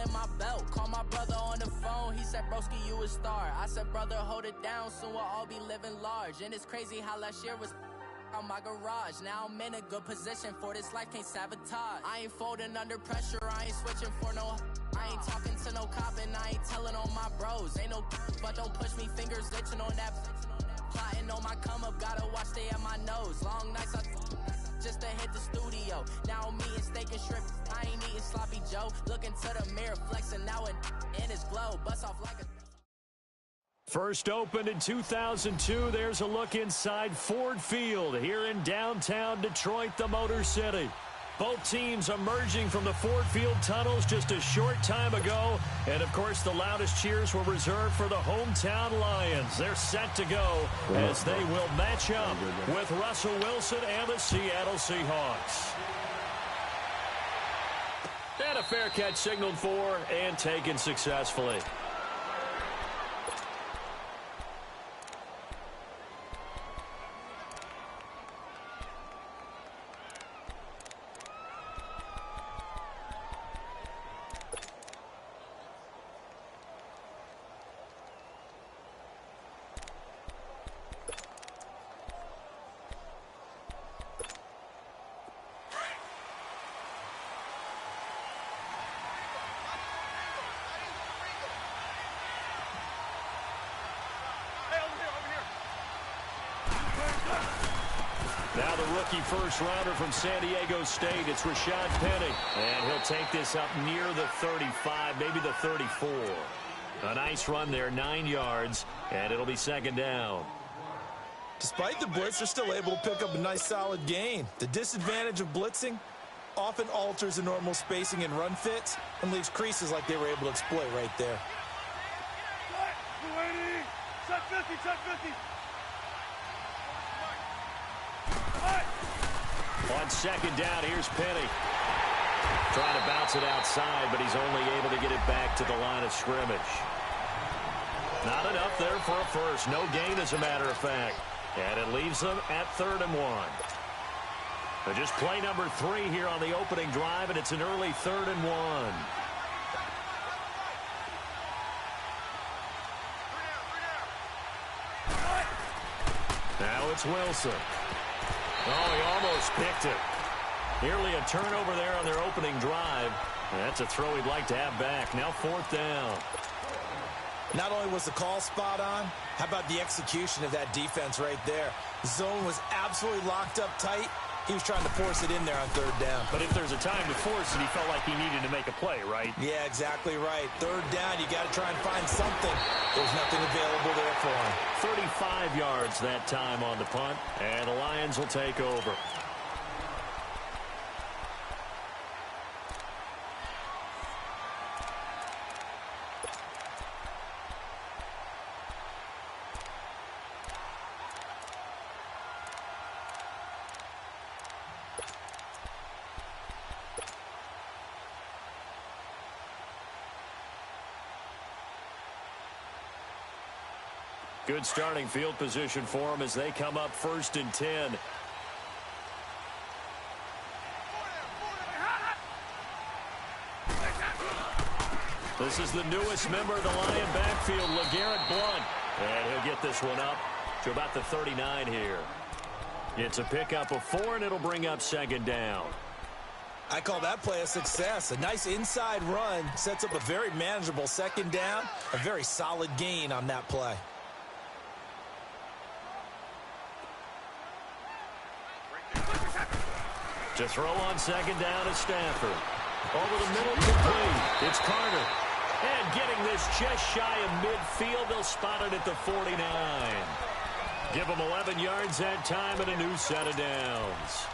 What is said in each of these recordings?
in my belt. Call my brother on the phone, he said, broski, you a star. I said, brother, hold it down, soon we'll all be living large. And it's crazy how last year was on my garage. Now I'm in a good position for this life, can't sabotage. I ain't folding under pressure, I ain't switching for no. I ain't talking to no cop and I ain't telling on my bros. Ain't no but don't push me, fingers itching on that. Plotting on my come up, gotta watch stay at my nose. Long nights I just to hit the studio. Now I'm eating steak and shrimp, I ain't eating sloppy Joe. Looking to the mirror, flexing now and in his glow. Bust off like a... First opened in 2002, there's a look inside Ford Field here in downtown Detroit, the Motor City. Both teams emerging from the Ford Field tunnels just a short time ago. And, of course, the loudest cheers were reserved for the hometown Lions. They're set to go as they will match up with Russell Wilson and the Seattle Seahawks. And a fair catch signaled for and taken successfully. Now the rookie first-rounder from San Diego State, it's Rashad Penny. And he'll take this up near the 35, maybe the 34. A nice run there, 9 yards, and it'll be second down. Despite the blitz, they're still able to pick up a nice, solid gain. The disadvantage of blitzing often alters the normal spacing and run fits and leaves creases like they were able to exploit right there. Check 50, check 50. On second down, here's Penny. Trying to bounce it outside, but he's only able to get it back to the line of scrimmage. Not enough there for a first. No gain, as a matter of fact. And it leaves them at 3rd and 1. But just play number 3 here on the opening drive, and it's an early 3rd and 1. Now it's Wilson. Oh, he almost picked it. Nearly a turnover there on their opening drive. That's a throw he'd like to have back. Now 4th down. Not only was the call spot on, how about the execution of that defense right there? The zone was absolutely locked up tight. He was trying to force it in there on 3rd down. But if there's a time to force it, he felt like he needed to make a play, right? Yeah, exactly right. 3rd down, you got to try and find something. There's nothing available there for him. 35 yards that time on the punt, and the Lions will take over. Good starting field position for them as they come up 1st and 10. This is the newest member of the Lion backfield, LeGarrette Blount. And he'll get this one up to about the 39 here. It's a pickup of 4, and it'll bring up 2nd down. I call that play a success. A nice inside run sets up a very manageable 2nd down. A very solid gain on that play. To throw on 2nd down is Stafford. Over the middle, complete. It's Carter. And getting this just shy of midfield, they'll spot it at the 49. Give them 11 yards that time and a new set of downs.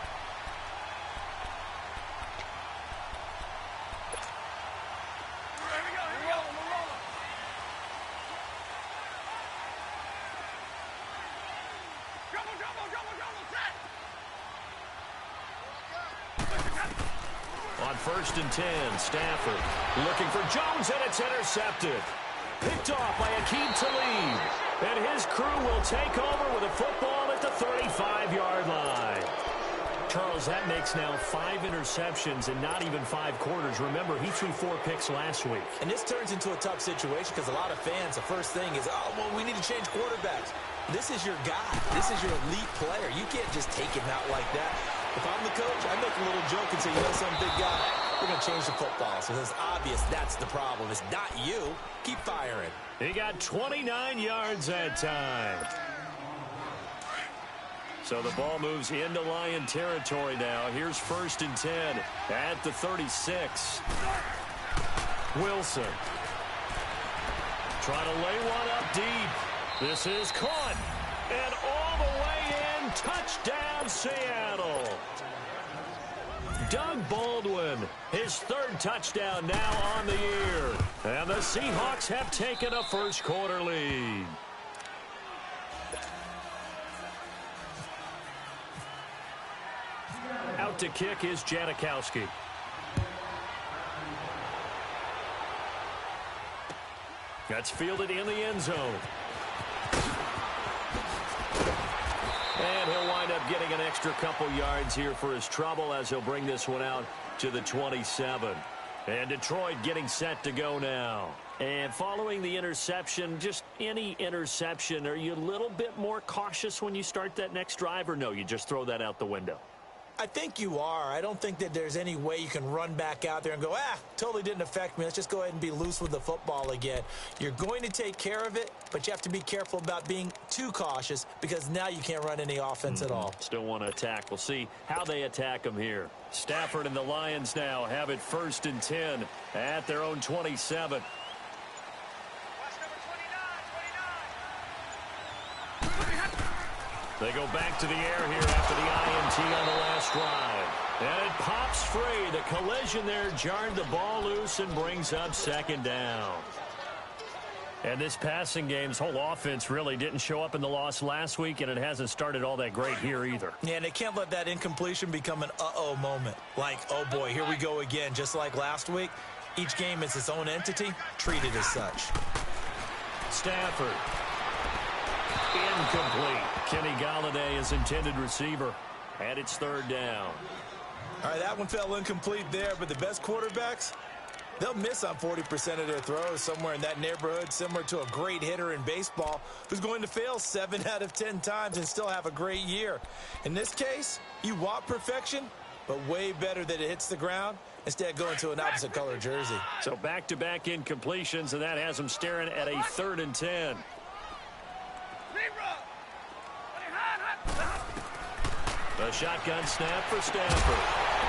On 1st and 10, Stafford looking for Jones, and it's intercepted. Picked off by Aqib Talib. And his crew will take over with a football at the 35-yard line. Charles, that makes now 5 interceptions and not even 5 quarters. Remember, he threw 4 picks last week. And this turns into a tough situation because a lot of fans, the first thing is, oh, well, we need to change quarterbacks. This is your guy. This is your elite player. You can't just take him out like that. If I'm the coach, I make a little joke and say, you know, some big guy, we're going to change the football. So it's obvious that's the problem. It's not you. Keep firing. He got 29 yards that time. So the ball moves into Lion territory now. Here's 1st and 10 at the 36. Wilson. Trying to lay one up deep. This is caught. And all the way in. Touchdown, Seattle. Doug Baldwin, his 3rd touchdown now on the year. And the Seahawks have taken a first quarter lead. Out to kick is Janikowski. That's fielded in the end zone. And he'll wind up getting an extra couple yards here for his trouble as he'll bring this one out to the 27. And Detroit getting set to go now. And following the interception, just any interception, are you a little bit more cautious when you start that next drive, or no, you just throw that out the window? I think you are. I don't think that there's any way you can run back out there and go, totally didn't affect me. Let's just go ahead and be loose with the football again. You're going to take care of it, but you have to be careful about being too cautious because now you can't run any offense at all. Still want to attack. We'll see how they attack him here. Stafford and the Lions now have it 1st and 10 at their own 27. They go back to the air here after the INT on the last drive. And it pops free. The collision there jarred the ball loose and brings up 2nd down. And this passing game's whole offense really didn't show up in the loss last week, and it hasn't started all that great here either. Yeah, and they can't let that incompletion become an uh-oh moment. Like, oh boy, here we go again, just like last week. Each game is its own entity, treated as such. Stafford. Incomplete. Kenny Galladay is intended receiver. And it's 3rd down. All right, that one fell incomplete there, but the best quarterbacks, they'll miss on 40% of their throws, somewhere in that neighborhood, similar to a great hitter in baseball who's going to fail 7 out of 10 times and still have a great year. In this case, you want perfection, but way better that it hits the ground instead of going to an opposite color jersey. So back-to-back incompletions, and that has them staring at a 3rd and 10. A shotgun snap for Stafford.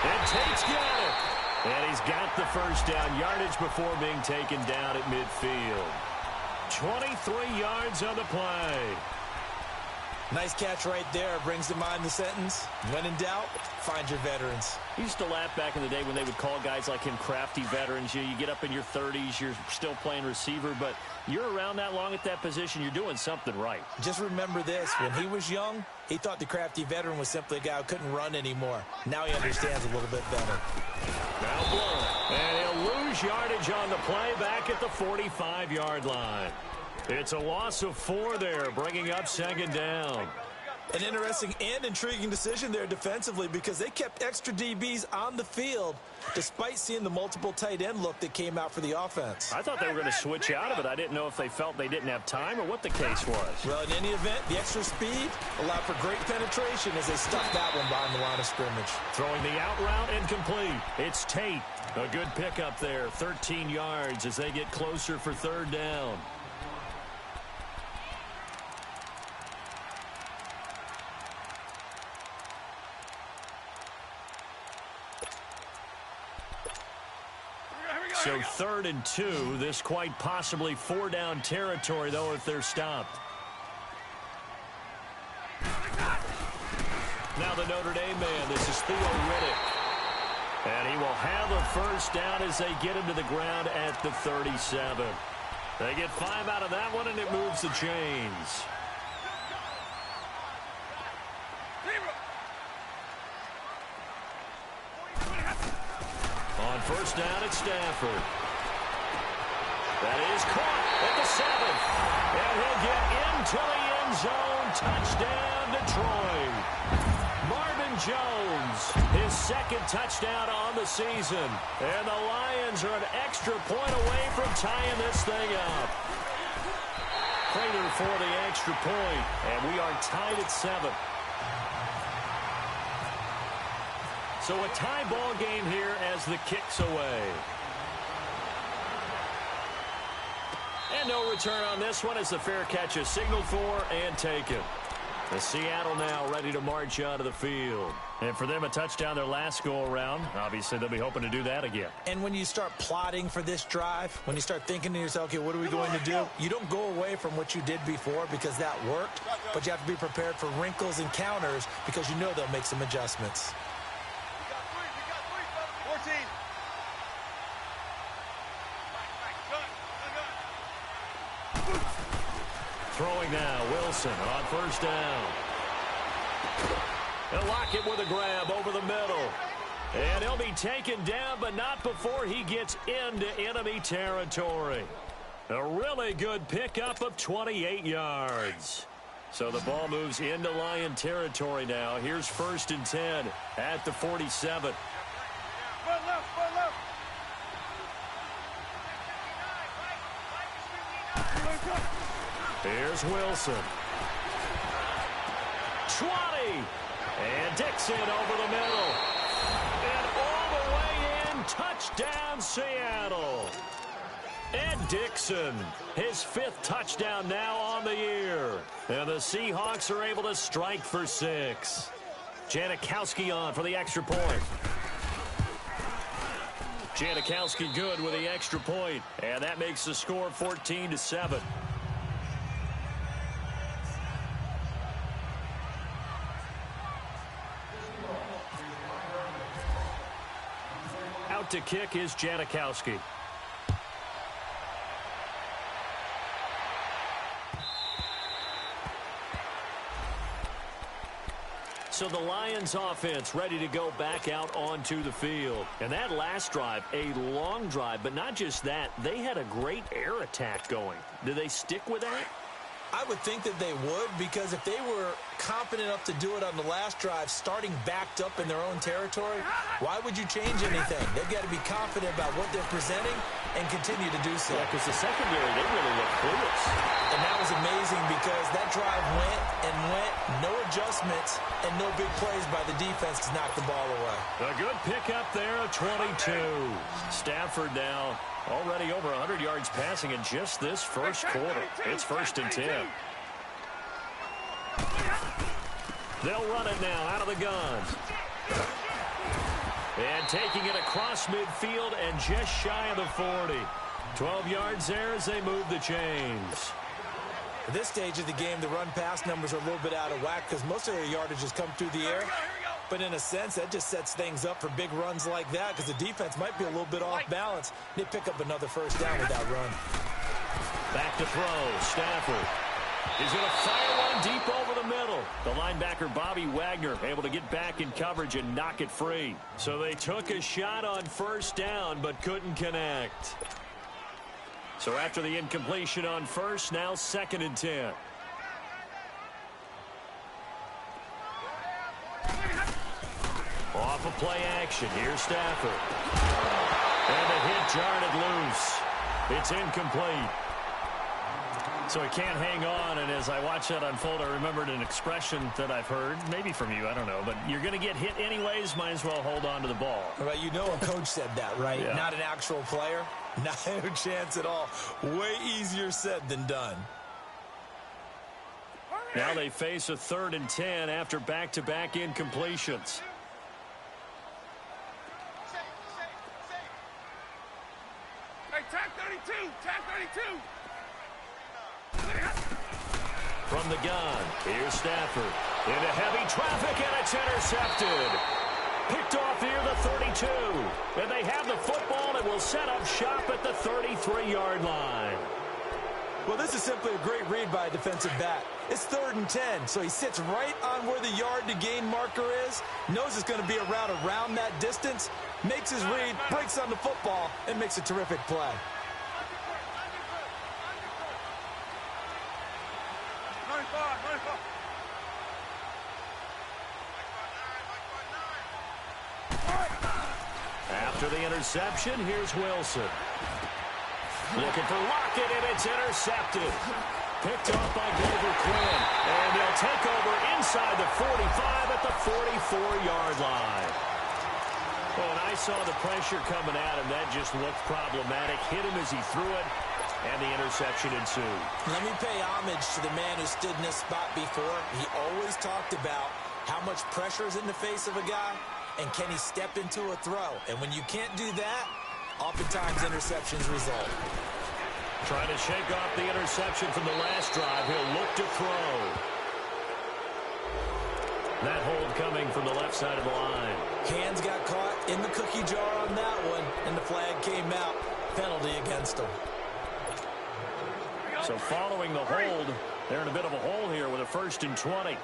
And Tate's got it. And he's got the first down yardage before being taken down at midfield. 23 yards on the play. Nice catch right there. Brings to mind the sentence, when in doubt, find your veterans. I used to laugh back in the day when they would call guys like him crafty veterans. You get up in your 30s, you're still playing receiver, but you're around that long at that position, you're doing something right. Just remember this. When he was young, he thought the crafty veteran was simply a guy who couldn't run anymore. Now he understands a little bit better. Now blown. And he'll lose yardage on the play back at the 45-yard line. It's a loss of 4 there, bringing up 2nd down. An interesting and intriguing decision there defensively because they kept extra DBs on the field despite seeing the multiple tight end look that came out for the offense. I thought they were going to switch out of it. I didn't know if they felt they didn't have time or what the case was. Well, in any event, the extra speed allowed for great penetration as they stuffed that one behind the line of scrimmage. Throwing the out route incomplete. It's Tate. A good pickup there, 13 yards as they get closer for 3rd down. So 3rd and 2, this quite possibly 4-down territory, though, if they're stopped. Now the Notre Dame man, this is Theo Riddick. And he will have a first down as they get him to the ground at the 37. They get 5 out of that one, and it moves the chains. On first down, it's Stafford. That is caught at the 7th. And he'll get into the end zone. Touchdown, Detroit. Marvin Jones, his second touchdown on the season. And the Lions are an extra point away from tying this thing up. Prater for the extra point, and we are tied at 7. So a tie ball game here as the kick's away. And no return on this one as the fair catch is signaled for and taken. The Seattle now ready to march out of the field. And for them, a touchdown their last go-around. Obviously, they'll be hoping to do that again. And when you start plotting for this drive, when you start thinking to yourself, okay, what are we going to do? You don't go away from what you did before because that worked, but you have to be prepared for wrinkles and counters because you know they'll make some adjustments. We got 3, 14. Throwing now, Wilson on first down. They'll lock it with a grab over the middle. And he'll be taken down, but not before he gets into enemy territory. A really good pickup of 28 yards. So the ball moves into Lion territory now. Here's 1st and 10 at the 47. Run left. Here's Wilson. 20. And Dixon over the middle. And all the way in. Touchdown, Seattle. Ed Dixon, his 5th touchdown now on the year. And the Seahawks are able to strike for 6. Janikowski on for the extra point. Janikowski good with the extra point. And that makes the score 14-7. Out to kick is Janikowski. So the Lions offense ready to go back out onto the field. And that last drive, a long drive, but not just that, they had a great air attack going. Do they stick with that? I would think that they would, because if they were confident enough to do it on the last drive, starting backed up in their own territory, why would you change anything? They've got to be confident about what they're presenting and continue to do so. Yeah, because the secondary, they really look clueless. And that was amazing because that drive went and went, no adjustments, and no big plays by the defense to knock the ball away. A good pickup there of 22. Stafford now already over 100 yards passing in just this first quarter. It's 1st and 10. They'll run it now out of the gun. And taking it across midfield and just shy of the 40. 12 yards there as they move the chains. At this stage of the game, the run-pass numbers are a little bit out of whack because most of their yardage has come through the air. But in a sense, that just sets things up for big runs like that because the defense might be a little bit off balance. They pick up another first down with that run. Back to throw. Stafford. He's going to fire one deep over the middle. The linebacker, Bobby Wagner, able to get back in coverage and knock it free. So they took a shot on first down but couldn't connect. So after the incompletion on first, now 2nd and 10. Off of play action. Here's Stafford. And the hit jarred it loose. It's incomplete. So he can't hang on, and as I watch that unfold, I remembered an expression that I've heard, maybe from you, I don't know, but you're going to get hit anyways, might as well hold on to the ball. Right, you know a coach said that, right? Yeah. Not an actual player. Not a chance at all. Way easier said than done. Now they face a 3rd and 10 after back-to-back incompletions. Hey, tag 32! Tag 32! From the gun, here's Stafford. Into heavy traffic, and it's intercepted. Picked off near the 32. And they have the football and will set up shop at the 33-yard line. Well, this is simply a great read by a defensive back. It's 3rd and 10, so he sits right on where the yard-to-gain marker is, knows it's going to be a route around that distance, makes his read, breaks on the football, and makes a terrific play. After the interception, here's Wilson. Looking for Lockett, and it's intercepted. Picked off by Grover Quinn. And they'll take over inside the 45 at the 44-yard line. Well, when I saw the pressure coming at him, that just looked problematic. Hit him as he threw it, and the interception ensued. Let me pay homage to the man who stood in this spot before. He always talked about how much pressure is in the face of a guy, and can he step into a throw. And when you can't do that, oftentimes interceptions result. Trying to shake off the interception from the last drive. He'll look to throw. That hold coming from the left side of the line. Hands got caught in the cookie jar on that one, and the flag came out. Penalty against him. So following the hold, they're in a bit of a hole here with a 1st and 20.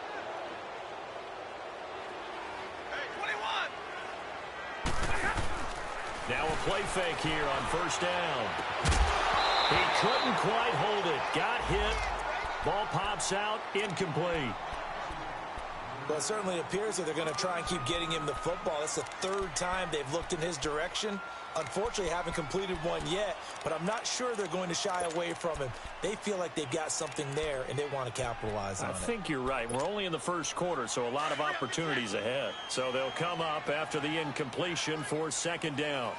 Now a play fake here on 1st down. He couldn't quite hold it. Got hit. Ball pops out. Incomplete. Well, it certainly appears that they're going to try and keep getting him the football. That's the 3rd time they've looked in his direction. Unfortunately, haven't completed one yet, but I'm not sure they're going to shy away from him. They feel like they've got something there, and they want to capitalize on it. I think you're right. We're only in the 1st quarter, so a lot of opportunities ahead. So they'll come up after the incompletion for 2nd down.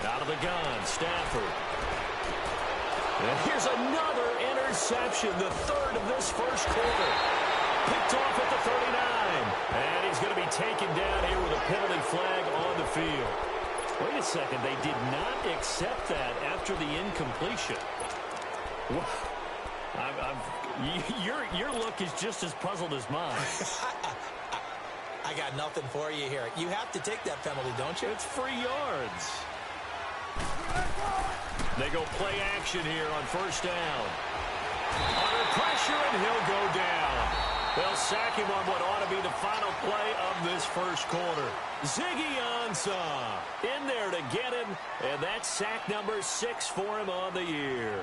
Out of the gun, Stafford. And here's another interception, the 3rd of this 1st quarter. Picked off at the 39. And he's going to be taken down here with a penalty flag on the field. Wait a second, they did not accept that after the incompletion. Your look is just as puzzled as mine. I got nothing for you here. You have to take that penalty, don't you? It's free yards. They go play action here on 1st down. Under pressure, and he'll go down. They'll sack him on what ought to be the final play of this 1st quarter. Ziggy Ansah in there to get him, and that's sack number 6 for him on the year.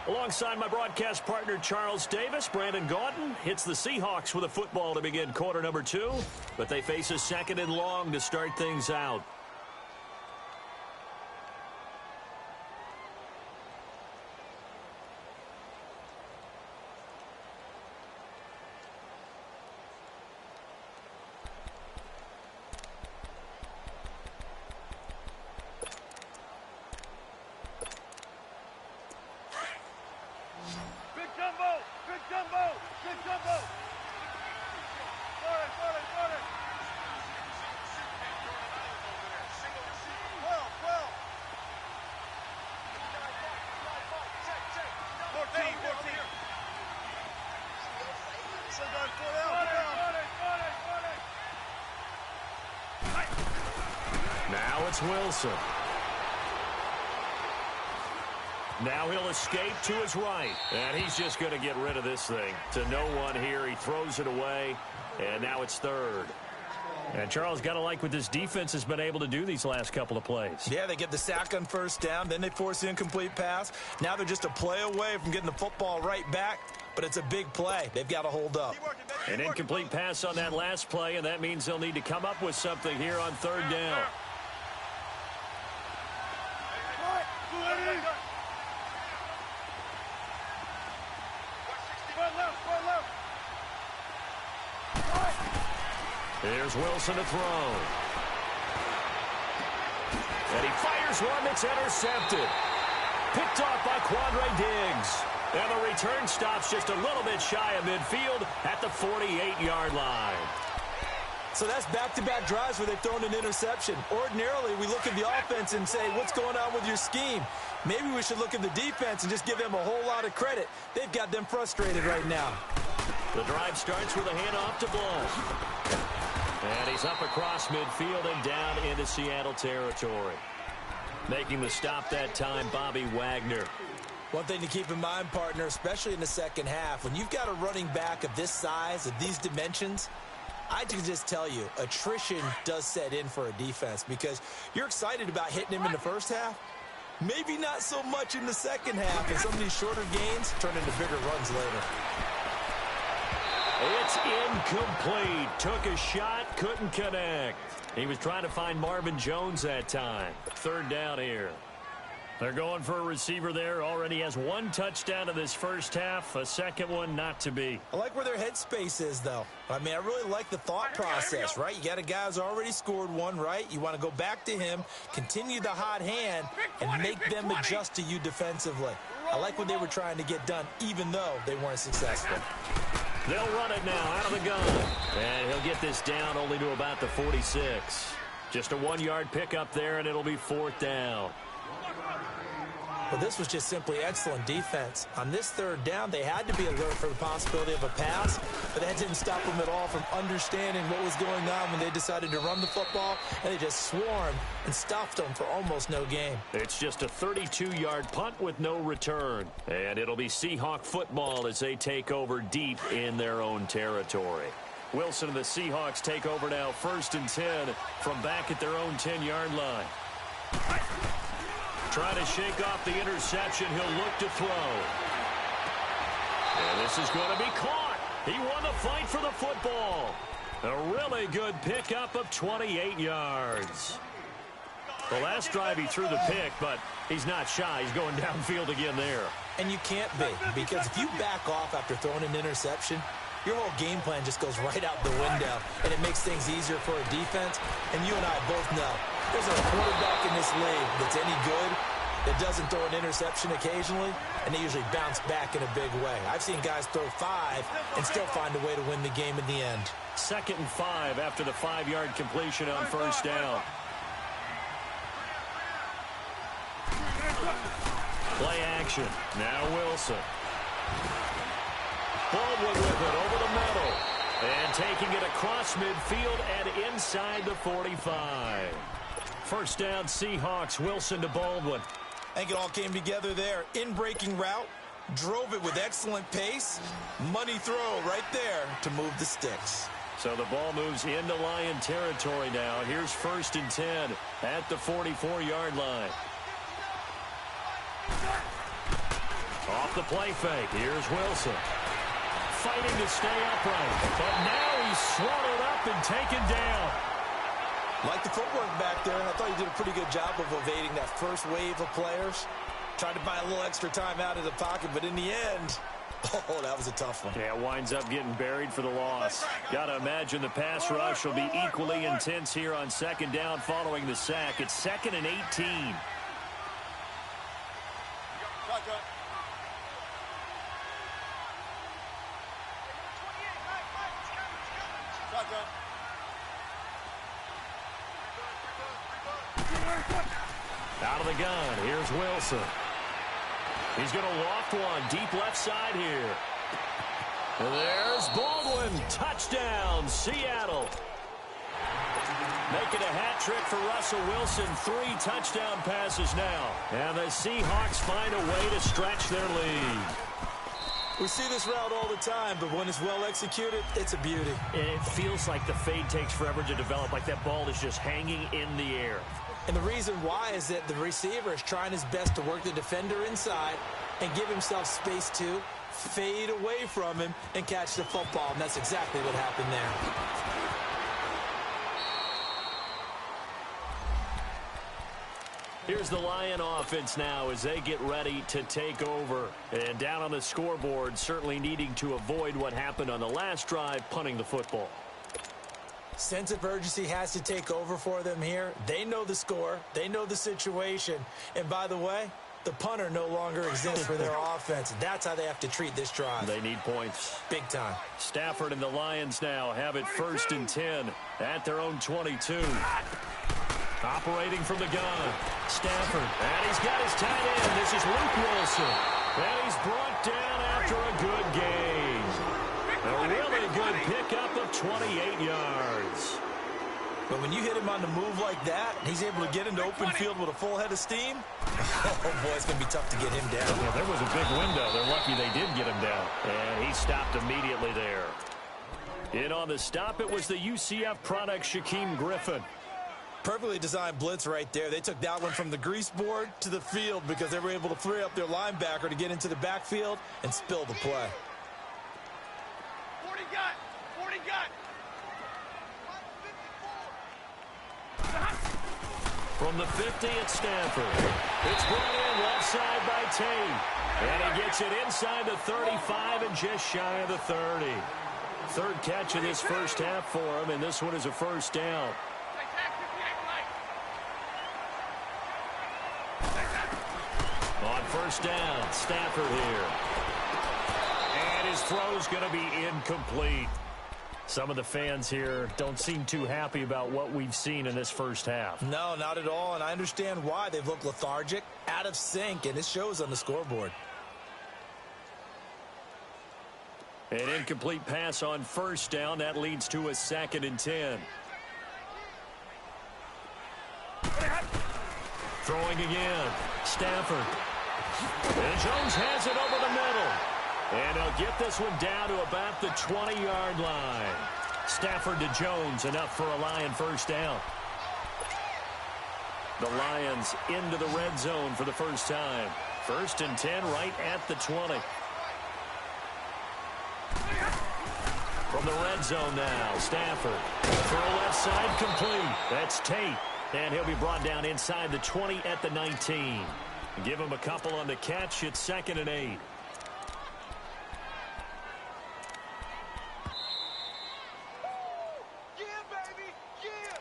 Alongside my broadcast partner, Charles Davis, Brandon Gaudin hits the Seahawks with a football to begin quarter number 2, but they face a 2nd and long to start things out. Now it's Wilson. Now he'll escape to his right. And he's just going to get rid of this thing. To no one here. He throws it away. And now it's 3rd. And Charles, got to like what this defense has been able to do these last couple of plays. Yeah, they get the sack on 1st down. Then they force the incomplete pass. Now they're just a play away from getting the football right back. But it's a big play. They've got to hold up. An incomplete pass on that last play, and that means they'll need to come up with something here on 3rd down. Here's Wilson to throw. And he fires one that's intercepted. Picked off by Quandre Diggs. And the return stops just a little bit shy of midfield at the 48-yard line. So that's back-to-back drives where they've thrown an interception. Ordinarily, we look at the offense and say, what's going on with your scheme? Maybe we should look at the defense and just give them a whole lot of credit. They've got them frustrated right now. The drive starts with a handoff to Blunt. And he's up across midfield and down into Seattle territory. Making the stop that time, Bobby Wagner. One thing to keep in mind, partner, especially in the 2nd half, when you've got a running back of this size, of these dimensions, I can just tell you, attrition does set in for a defense because you're excited about hitting him in the 1st half. Maybe not so much in the 2nd half, and some of these shorter gains turn into bigger runs later. It's incomplete. Took a shot, couldn't connect. He was trying to find Marvin Jones that time. Third down here. They're going for a receiver there. Already has one touchdown in this first half. A second one not to be. I like where their headspace is, though. I mean, I really like the thought process, right? You got a guy who's already scored one, right? You want to go back to him, continue the hot hand, and make them adjust to you defensively. I like what they were trying to get done, even though they weren't successful. They'll run it now out of the gun. And he'll get this down only to about the 46. Just a 1-yard pickup there, and it'll be fourth down. Well, this was just simply excellent defense. On this third down, they had to be alert for the possibility of a pass, but that didn't stop them at all from understanding what was going on when they decided to run the football, and they just swarmed and stuffed them for almost no gain. It's just a 32-yard punt with no return, and it'll be Seahawk football as they take over deep in their own territory. Wilson and the Seahawks take over now, 1st and 10 from back at their own 10-yard line. Trying to shake off the interception. He'll look to throw. And this is going to be caught. He won the fight for the football. A really good pickup of 28 yards. The last drive he threw the pick, but he's not shy. He's going downfield again there. And you can't be, because if you back off after throwing an interception, your whole game plan just goes right out the window, and it makes things easier for a defense. And you and I both know there's a quarterback in this league that's any good that doesn't throw an interception occasionally, and they usually bounce back in a big way. I've seen guys throw 5 and still find a way to win the game in the end. 2nd and 5 after the 5-yard completion on first down. Play action. Now Wilson. Baldwin with it over the middle. And taking it across midfield and inside the 45. First down, Seahawks. Wilson to Baldwin. I think it all came together there. In-breaking route. Drove it with excellent pace. Money throw right there to move the sticks. So the ball moves into Lion territory now. Here's 1st and 10 at the 44-yard line. Off the play fake. Here's Wilson. Fighting to stay upright. But now he's swallowed up and taken down. Like the footwork back there. I thought he did a pretty good job of evading that first wave of players. Tried to buy a little extra time out of the pocket, but in the end, oh, that was a tough one. Yeah, winds up getting buried for the loss. Got to imagine the pass rush will be equally intense here on 2nd down following the sack. It's 2nd and 18. Out of the gun, here's Wilson. He's going to loft one, deep left side here. And there's Baldwin, touchdown, Seattle. Making a hat trick for Russell Wilson, 3 touchdown passes now. And the Seahawks find a way to stretch their lead. We see this route all the time, but when it's well executed, it's a beauty. And it feels like the fade takes forever to develop, like that ball is just hanging in the air. And the reason why is that the receiver is trying his best to work the defender inside and give himself space to fade away from him and catch the football. And that's exactly what happened there. Here's the Lion offense now as they get ready to take over. And down on the scoreboard, certainly needing to avoid what happened on the last drive, punting the football. Sense of urgency has to take over for them here. They know the score. They know the situation. And by the way, the punter no longer exists for their offense. That's how they have to treat this drive. They need points. Big time. Stafford and the Lions now have it 1st and 10 at their own 22. Operating from the gun. Stafford. And he's got his tight end. This is Luke Wilson. And he's brought down after a good game. A really good pickup of 28 yards. But when you hit him on the move like that, he's able to get into open field with a full head of steam. Oh, boy, it's going to be tough to get him down. Yeah, there was a big window. They're lucky they did get him down. And he stopped immediately there. In on the stop, it was the UCF product, Shaquem Griffin. Perfectly designed blitz right there. They took that one from the grease board to the field because they were able to free up their linebacker to get into the backfield and spill the play. 40, got? 40 got. From the 50, it's Stafford. It's brought in left side by Tate. And he gets it inside the 35 and just shy of the 30. Third catch of this first half for him, and this one is a first down. On first down, Stafford here. And his throw's going to be incomplete. Some of the fans here don't seem too happy about what we've seen in this first half. No, not at all, and I understand why. They've looked lethargic, out of sync, and it shows on the scoreboard. An incomplete pass on first down. That leads to a 2nd and 10. Throwing again. Stafford. And Jones has it over the middle. And he'll get this one down to about the 20-yard line. Stafford to Jones, enough for a Lion first down. The Lions into the red zone for the first time. 1st and 10 right at the 20. From the red zone now, Stafford. Throw left side complete. That's Tate. And he'll be brought down inside the 20 at the 19. Give him a couple on the catch. It's 2nd and 8. Yeah, baby, yeah.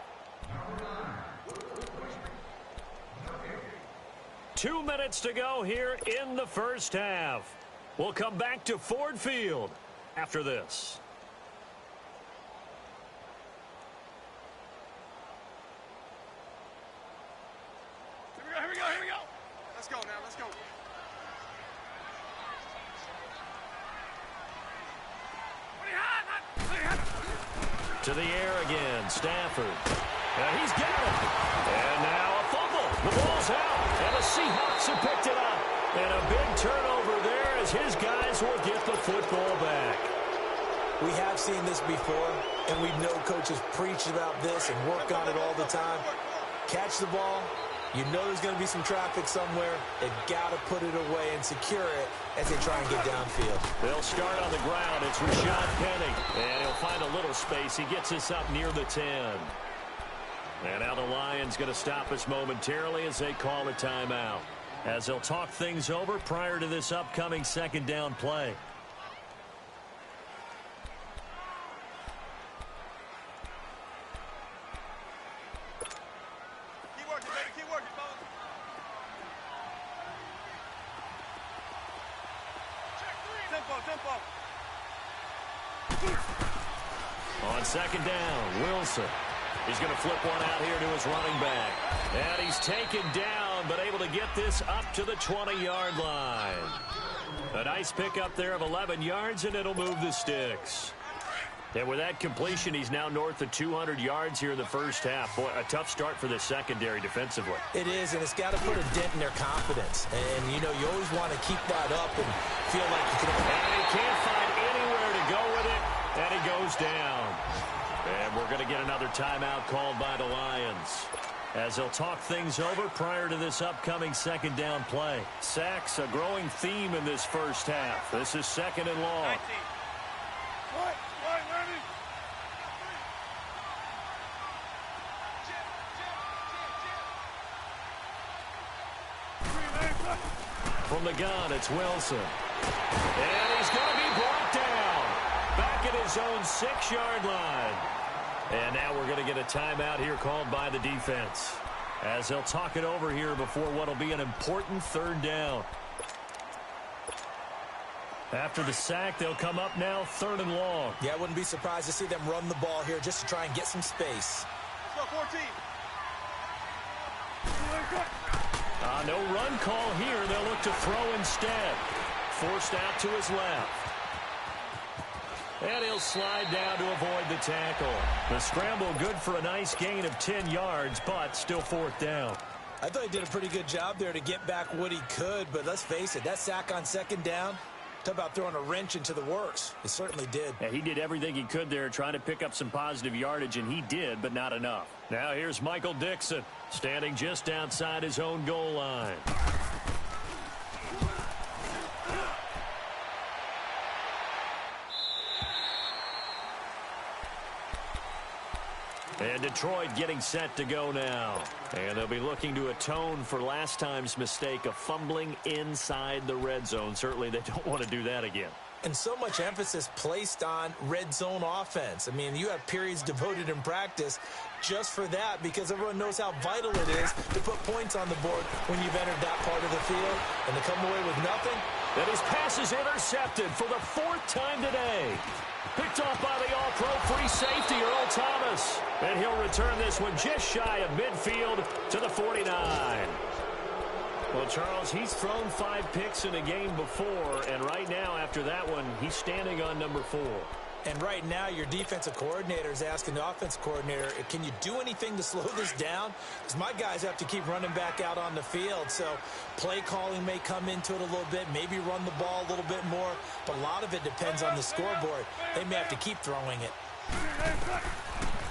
2 minutes to go here in the first half. We'll come back to Ford Field after this. Here we go. Let's go now, let's go. To the air again, Stafford. And he's got it. And now a fumble. The ball's out. And the Seahawks have picked it up. And a big turnover there as his guys will get the football back. We have seen this before, and we know coaches preach about this and work on it all the time. Catch the ball. You know there's going to be some traffic somewhere. They've got to put it away and secure it as they try and get downfield. They'll start on the ground. It's Rashad Penny. And he'll find a little space. He gets us up near the 10. And now the Lions going to stop us momentarily as they call a timeout. As they'll talk things over prior to this upcoming 2nd down play. On 2nd down, Wilson. He's going to flip one out here to his running back. And he's taken down, but able to get this up to the 20-yard line. A nice pickup there of 11 yards, and it'll move the sticks. And with that completion, he's now north of 200 yards here in the first half. Boy, a tough start for the secondary defensively. It is, and it's got to put a dent in their confidence. And, you know, you always want to keep that up and feel like you can... And he can't find anywhere to go with it, and he goes down. And we're going to get another timeout called by the Lions as they'll talk things over prior to this upcoming 2nd down play. Sacks, a growing theme in this first half. This is 2nd and long. From the gun, it's Wilson. And he's going to be brought down. Back at his own 6-yard line. And now we're going to get a timeout here called by the defense as they'll talk it over here before what will be an important 3rd down. After the sack, they'll come up now 3rd and long. Yeah, I wouldn't be surprised to see them run the ball here just to try and get some space. Let's go, 14. No run call here. They'll look to throw instead. Forced out to his left. And he'll slide down to avoid the tackle. The scramble good for a nice gain of 10 yards, but still 4th down. I thought he did a pretty good job there to get back what he could, but let's face it, that sack on 2nd down, talk about throwing a wrench into the works. It certainly did. Yeah, he did everything he could there trying to pick up some positive yardage, and he did, but not enough. Now here's Michael Dixon, standing just outside his own goal line. And Detroit getting set to go now. And they'll be looking to atone for last time's mistake of fumbling inside the red zone. Certainly they don't want to do that again. And so much emphasis placed on red zone offense. I mean, you have periods devoted in practice just for that because everyone knows how vital it is to put points on the board when you've entered that part of the field. And to come away with nothing. And his pass is intercepted for the 4th time today. Picked off by the all-pro free safety, Earl Thomas. And he'll return this one just shy of midfield to the 49. Well, Charles, he's thrown 5 picks in a game before, and right now, after that one, he's standing on number 4. And right now, your defensive coordinator is asking the offensive coordinator, can you do anything to slow this down? Because my guys have to keep running back out on the field. So play calling may come into it a little bit, maybe run the ball a little bit more. But a lot of it depends on the scoreboard. They may have to keep throwing it.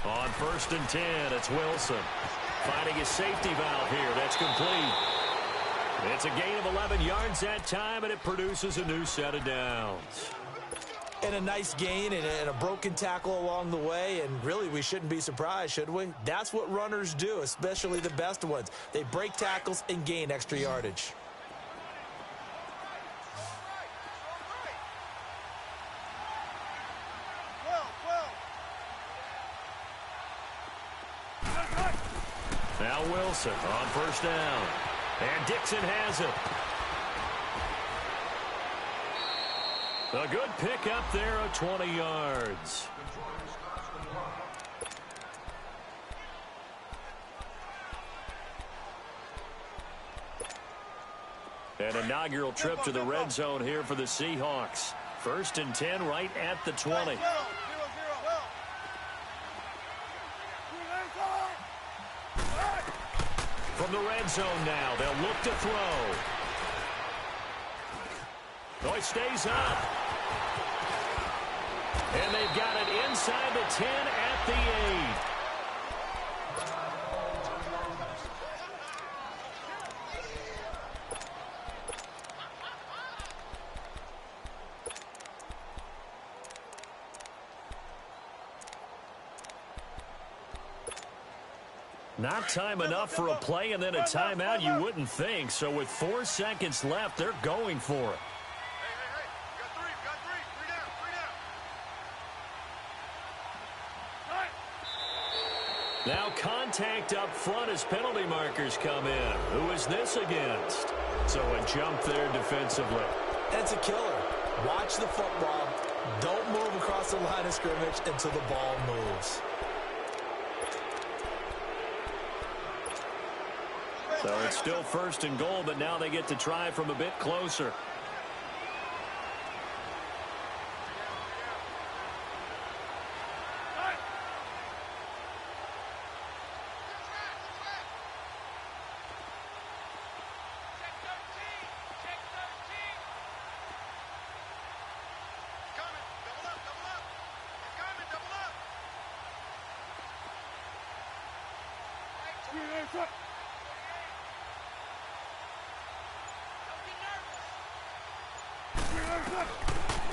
On 1st and 10, it's Wilson. Finding his safety valve here. That's complete. It's a gain of 11 yards that time, and it produces a new set of downs. And a nice gain and a broken tackle along the way. And really, we shouldn't be surprised, should we? That's what runners do, especially the best ones. They break tackles and gain extra yardage. Now Wilson on 1st down. And Dixon has it. A good pick up there of 20 yards. An inaugural trip to the red zone here for the Seahawks. 1st and 10 right at the 20. From the red zone now, they'll look to throw. Oh, he stays up. And they've got it inside the 10 at the 8. Not time enough for a play and then a timeout, you wouldn't think. So with 4 seconds left, they're going for it. Now contact up front as penalty markers come in. Who is this against? So a jump there defensively. That's a killer. Watch the football. Don't move across the line of scrimmage until the ball moves. So it's still 1st and goal, but now they get to try from a bit closer.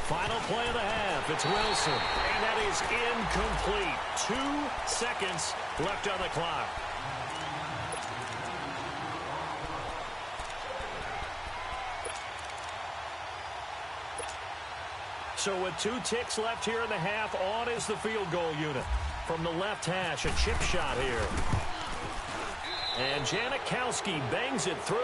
Final play of the half. It's Wilson. And that is incomplete. 2 seconds left on the clock. So with 2 ticks left here in the half, on is the field goal unit. From the left hash, a chip shot here. And Janikowski bangs it through.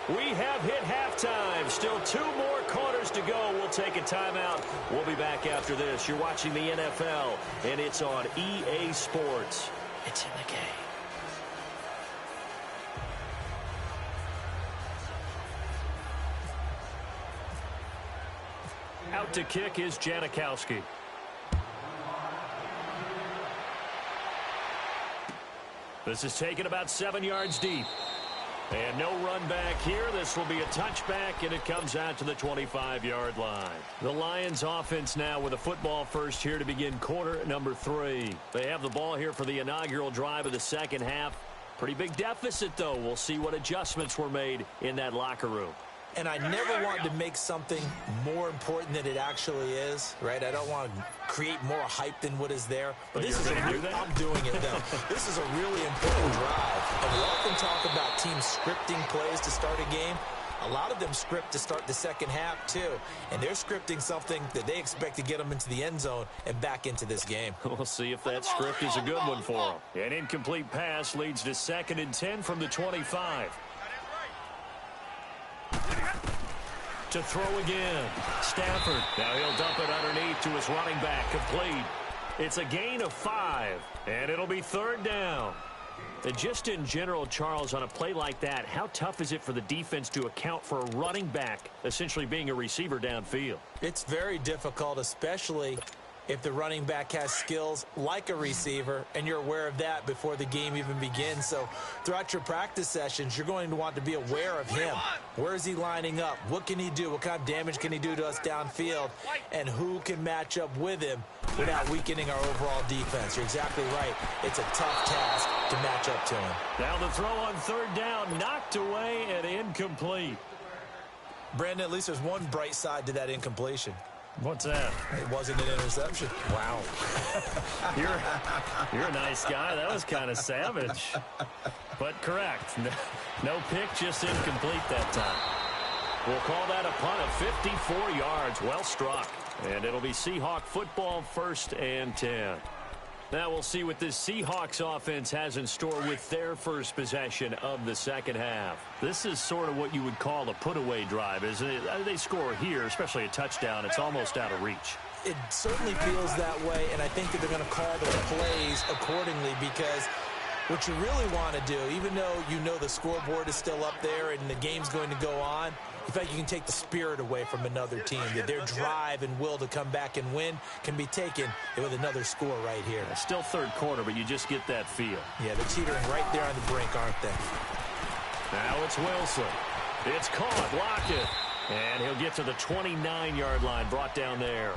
We have hit halftime. Still 2 more quarters to go. We'll take a timeout. We'll be back after this. You're watching the NFL, and it's on EA Sports. It's in the game. Out to kick is Janikowski. This is taken about 7 yards deep. And no run back here. This will be a touchback, and it comes out to the 25-yard line. The Lions offense now with a football first here to begin quarter number 3. They have the ball here for the inaugural drive of the second half. Pretty big deficit, though. We'll see what adjustments were made in that locker room. And I never want to make something more important than it actually is, right? I don't want to create more hype than what is there. But this is I'm doing it, though. This is a really important drive. And we often talk about teams scripting plays to start a game. A lot of them script to start the second half, too. And they're scripting something that they expect to get them into the end zone and back into this game. We'll see if that script is a good one for them. An incomplete pass leads to 2nd and 10 from the 25. To throw again. Stafford. Now he'll dump it underneath to his running back. Complete. It's a gain of 5. And it'll be 3rd down. And just in general, Charles, on a play like that, how tough is it for the defense to account for a running back essentially being a receiver downfield? It's very difficult, especially if the running back has skills like a receiver, and you're aware of that before the game even begins. So throughout your practice sessions, you're going to want to be aware of him. Where is he lining up? What can he do? What kind of damage can he do to us downfield? And who can match up with him without weakening our overall defense? You're exactly right. It's a tough task to match up to him. Now the throw on 3rd down, knocked away and incomplete. Brandon, at least there's one bright side to that incompletion. What's that? It wasn't an interception. Wow. You're a nice guy. That was kind of savage. But correct. No pick, just incomplete that time. We'll call that a punt of 54 yards. Well struck. And it'll be Seahawk football, 1st and 10. Now we'll see what this Seahawks offense has in store with their first possession of the second half. This is sort of what you would call a put-away drive, isn't it? They score here, especially a touchdown. It's almost out of reach. It certainly feels that way, and I think that they're going to call their plays accordingly, because what you really want to do, even though you know the scoreboard is still up there and the game's going to go on, in fact, you can take the spirit away from another team. That their drive and will to come back and win can be taken with another score right here. It's still 3rd quarter, but you just get that feel. Yeah, they're teetering right there on the brink, aren't they? Now it's Wilson. It's caught. Block it. And he'll get to the 29-yard line. Brought down there.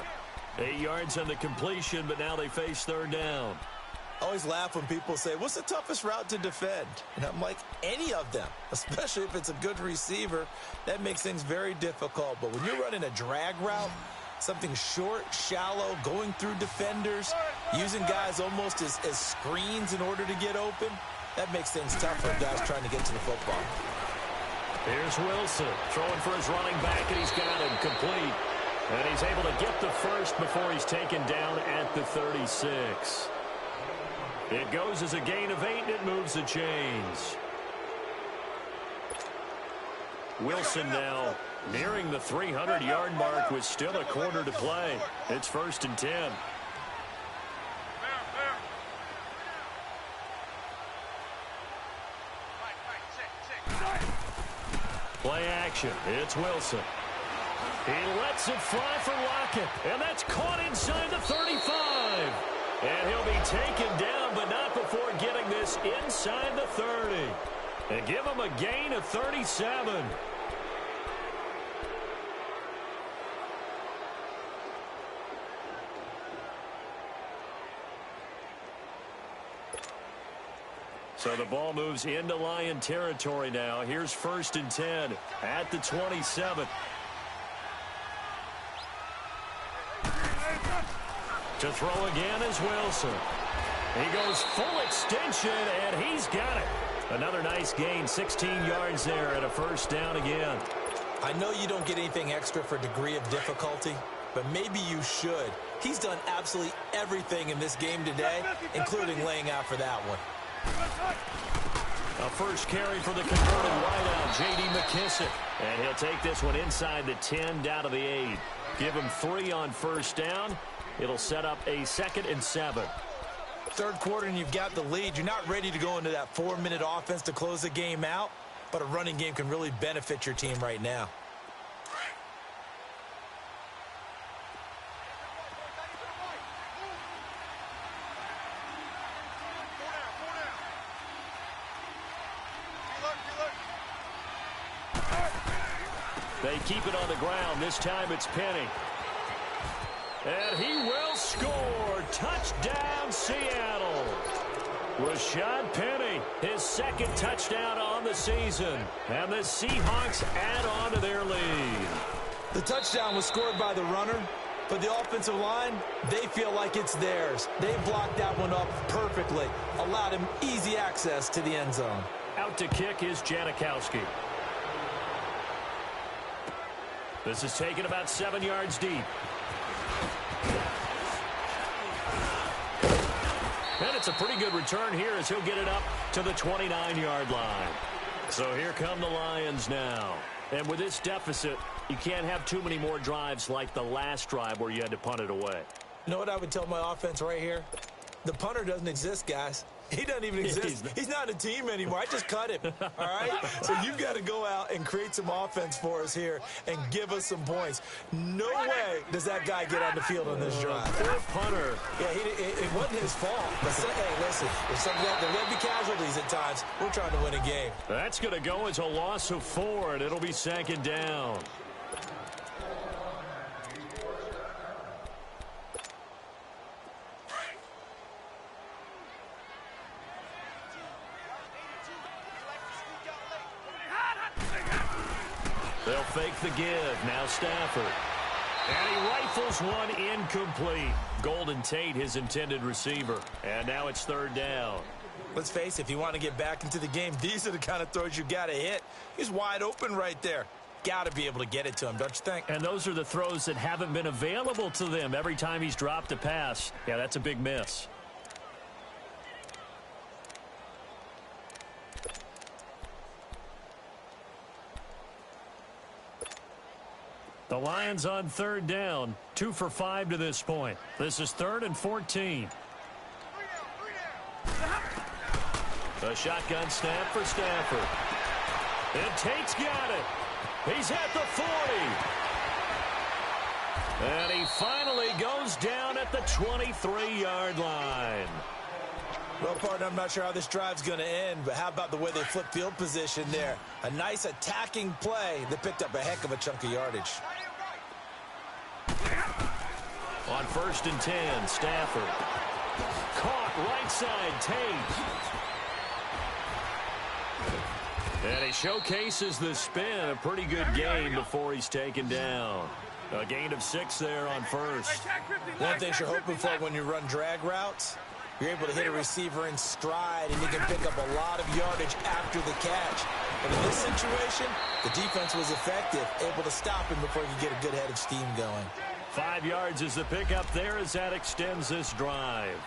8 yards on the completion, but now they face 3rd down. I always laugh when people say, what's the toughest route to defend? And I'm like, any of them, especially if it's a good receiver. That makes things very difficult. But when you're running a drag route, something short, shallow, going through defenders, using guys almost as screens in order to get open, that makes things tough for guys trying to get to the football. Here's Wilson throwing for his running back, and he's got him complete. And he's able to get the first before he's taken down at the 36. It goes as a gain of 8, and it moves the chains. Wilson now nearing the 300-yard mark with still a quarter to play. It's 1st and 10. Play action. It's Wilson. He lets it fly for Lockett, and that's caught inside the 35. And he'll be taken down, but not before getting this inside the 30. And give him a gain of 37. So the ball moves into Lion territory now. Here's 1st and 10 at the 27. To throw again is Wilson. He goes full extension, and he's got it. Another nice gain, 16 yards there, and a 1st down again. I know you don't get anything extra for degree of difficulty, but maybe you should. He's done absolutely everything in this game today, including laying out for that one. A first carry for the converted wideout, J.D. McKissick. And he'll take this one inside the 10 down to the 8. Give him 3 on 1st down. It'll set up a 2nd and 7. 3rd quarter and you've got the lead. You're not ready to go into that 4-minute offense to close the game out, but a running game can really benefit your team right now. They keep it on the ground. This time it's Penny. And he will score. Touchdown, Seattle. Rashad Penny, his second touchdown on the season. And the Seahawks add on to their lead. The touchdown was scored by the runner, but the offensive line, they feel like it's theirs. They blocked that one up perfectly, allowed him easy access to the end zone. Out to kick is Janikowski. This is taken about 7 yards deep. And it's a pretty good return here as he'll get it up to the 29-yard line. So here come the Lions now. And with this deficit, you can't have too many more drives like the last drive where you had to punt it away. You know what I would tell my offense right here? The punter doesn't exist, guys. He doesn't even exist. He's not a team anymore. I just cut him, all right? So you've got to go out and create some offense for us here and give us some points. No way does that guy get on the field on this drive. Poor punter. Yeah, it wasn't his fault. But hey, listen, if there will be casualties at times, we're trying to win a game. That's going to go as a loss of 4, and it'll be second down. They'll fake the give. Now Stafford. And he rifles one incomplete. Golden Tate, his intended receiver. And now it's third down. Let's face it, if you want to get back into the game, these are the kind of throws you got to hit. He's wide open right there. Got to be able to get it to him, don't you think? And those are the throws that haven't been available to them every time he's dropped a pass. Yeah, that's a big miss. The Lions on third down, 2 for 5 to this point. This is 3rd and 14. A shotgun snap for Stafford. And Tate's got it. He's at the 40. And he finally goes down at the 23-yard line. Well, partner, I'm not sure how this drive's going to end, but how about the way they flip field position there? A nice attacking play that picked up a heck of a chunk of yardage. On 1st and 10, Stafford. Caught right side, Tate. And he showcases the spin. A pretty good gain before he's taken down. A gain of 6 there on first. One thing you're hoping for when you run drag routes, you're able to hit a receiver in stride, and you can pick up a lot of yardage after the catch. But in this situation, the defense was effective, able to stop him before he could get a good head of steam going. 5 yards is the pickup there as that extends this drive.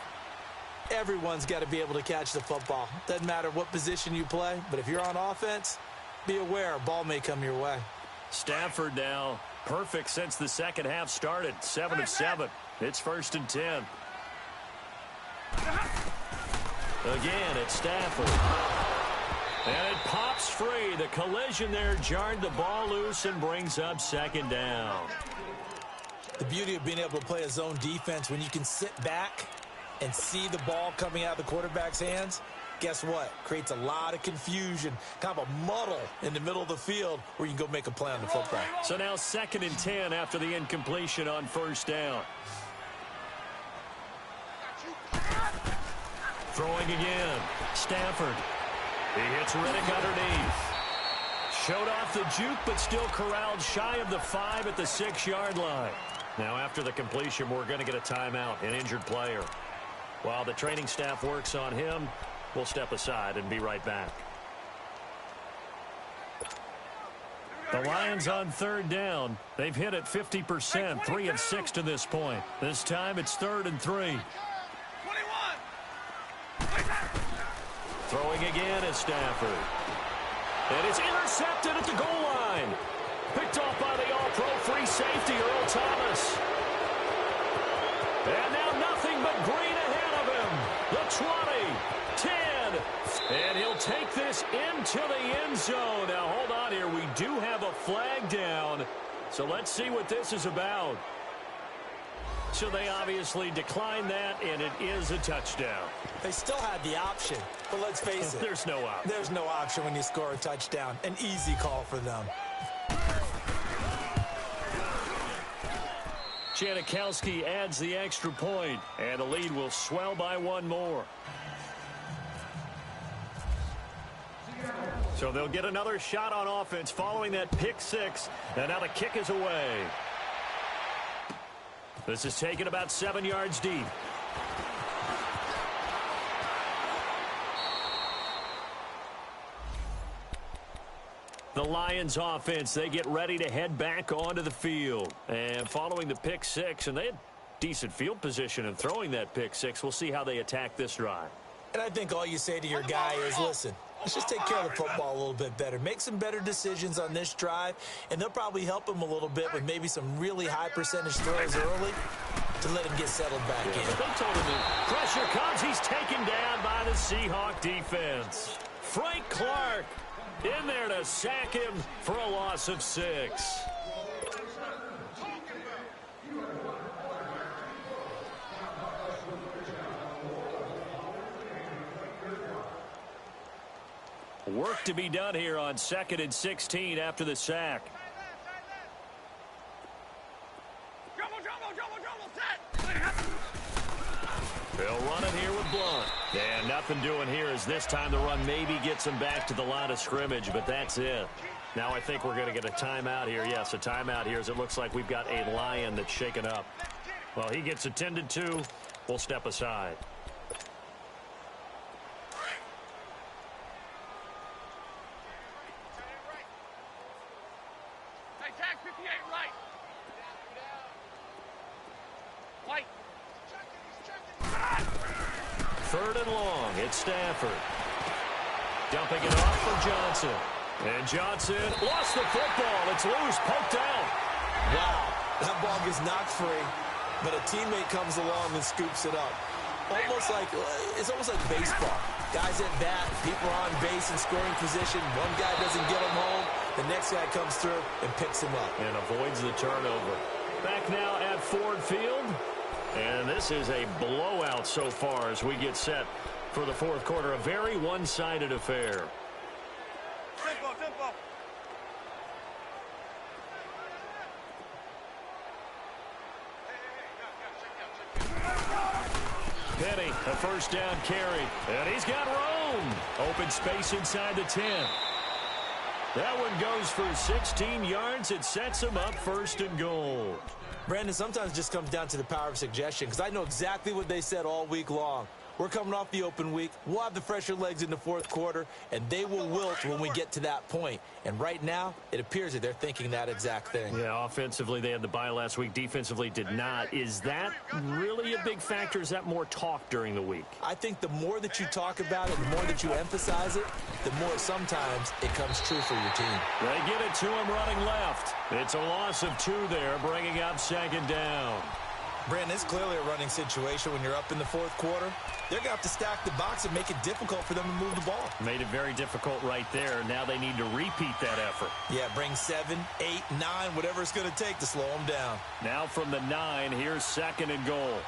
Everyone's got to be able to catch the football. Doesn't matter what position you play, but if you're on offense, be aware a ball may come your way. Stafford now perfect since the second half started. 7 of 7. It's 1st and 10. Again, it's Stafford. And it pops free. The collision there jarred the ball loose and brings up second down. The beauty of being able to play a zone defense when you can sit back and see the ball coming out of the quarterback's hands, guess what? Creates a lot of confusion, kind of a muddle in the middle of the field where you can go make a play on the football. So now 2nd and 10 after the incompletion on 1st down. Throwing again. Stafford. He hits Riddick underneath. Showed off the juke, but still corralled shy of the 5 at the 6-yard line. Now after the completion, we're going to get a timeout, an injured player. While the training staff works on him, we'll step aside and be right back. The Lions on 3rd down. They've hit it 50%, 3 of 6 to this point. This time it's 3rd and 3. Throwing again is Stafford. And it's intercepted at the goal line. Picked off by the all-pro free safety, Earl Thomas. And now nothing but green ahead of him. The 20, 10, and he'll take this into the end zone. Now, hold on here. We do have a flag down, so let's see what this is about. So they obviously declined that, and it is a touchdown. They still had the option, but let's face it. There's no option. There's no option when you score a touchdown. An easy call for them. Janikowski adds the extra point, and the lead will swell by 1 more. So they'll get another shot on offense following that pick six, and now the kick is away. This is taken about 7 yards deep. The Lions offense, they get ready to head back onto the field. And following the pick six, and they had decent field position in throwing that pick six. We'll see how they attack this drive. And I think all you say to your guy is, listen, let's just take care of the football a little bit better. Make some better decisions on this drive, and they'll probably help him a little bit with maybe some really high percentage throws early to let him get settled back in. They told him that pressure comes. He's taken down by the Seahawk defense. Frank Clark in there to sack him for a loss of 6. Work to be done here on 2nd and 16 after the sack. They'll run it here with Blunt. And nothing doing here as this time the run maybe gets them back to the line of scrimmage, but that's it. Now I think we're going to get a timeout here. Yes, a timeout here as it looks like we've got a Lion that's shaken up. Well, he gets attended to. We'll step aside. Hey, tag 58 right. White. 3rd and long. It's Stafford. Dumping it off for Johnson. And Johnson lost the football. It's loose, poked out. Wow, that ball gets knocked free, but a teammate comes along and scoops it up. It's almost like baseball. Guys at bat, people are on base in scoring position. One guy doesn't get him home. The next guy comes through and picks him up. And avoids the turnover. Back now at Ford Field. And this is a blowout so far as we get set for the 4th quarter. A very one-sided affair. Tempo, tempo. Penny, a 1st down carry. And he's got room. Open space inside the 10. That one goes for 16 yards. It sets him up 1st and goal. Brandon, sometimes it just comes down to the power of suggestion, because I know exactly what they said all week long. We're coming off the open week. We'll have the fresher legs in the 4th quarter, and they will wilt when we get to that point. And right now, it appears that they're thinking that exact thing. Yeah, offensively, they had the bye last week. Defensively, did not. Is that really a big factor? Is that more talk during the week? I think the more that you talk about it, the more that you emphasize it, the more sometimes it comes true for your team. They get it to him running left. It's a loss of 2 there, bringing up 2nd down. Brandon, it's clearly a running situation when you're up in the 4th quarter. They're going to have to stack the box and make it difficult for them to move the ball. Made it very difficult right there. Now they need to repeat that effort. Yeah, bring 7, 8, 9, whatever it's going to take to slow them down. Now from the 9, here's 2nd and goal.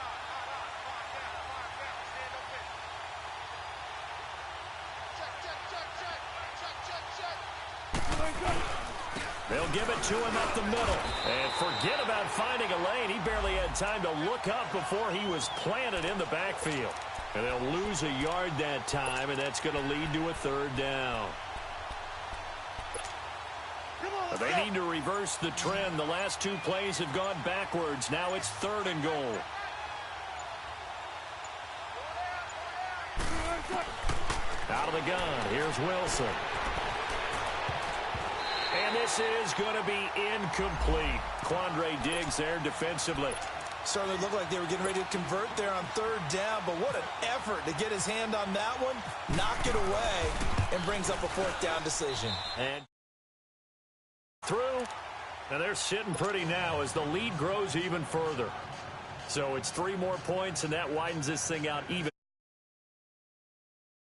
They'll give it to him up the middle. And forget about finding a lane. He barely had time to look up before he was planted in the backfield. And they'll lose a yard that time, and that's going to lead to a 3rd down. They need to reverse the trend. The last 2 plays have gone backwards. Now it's 3rd and goal. Out of the gun. Here's Wilson. And this is going to be incomplete. Quandre Diggs there defensively. Certainly looked like they were getting ready to convert there on 3rd down, but what an effort to get his hand on that one, knock it away, and brings up a 4th down decision. And through, and they're sitting pretty now as the lead grows even further. So it's 3 more points, and that widens this thing out even.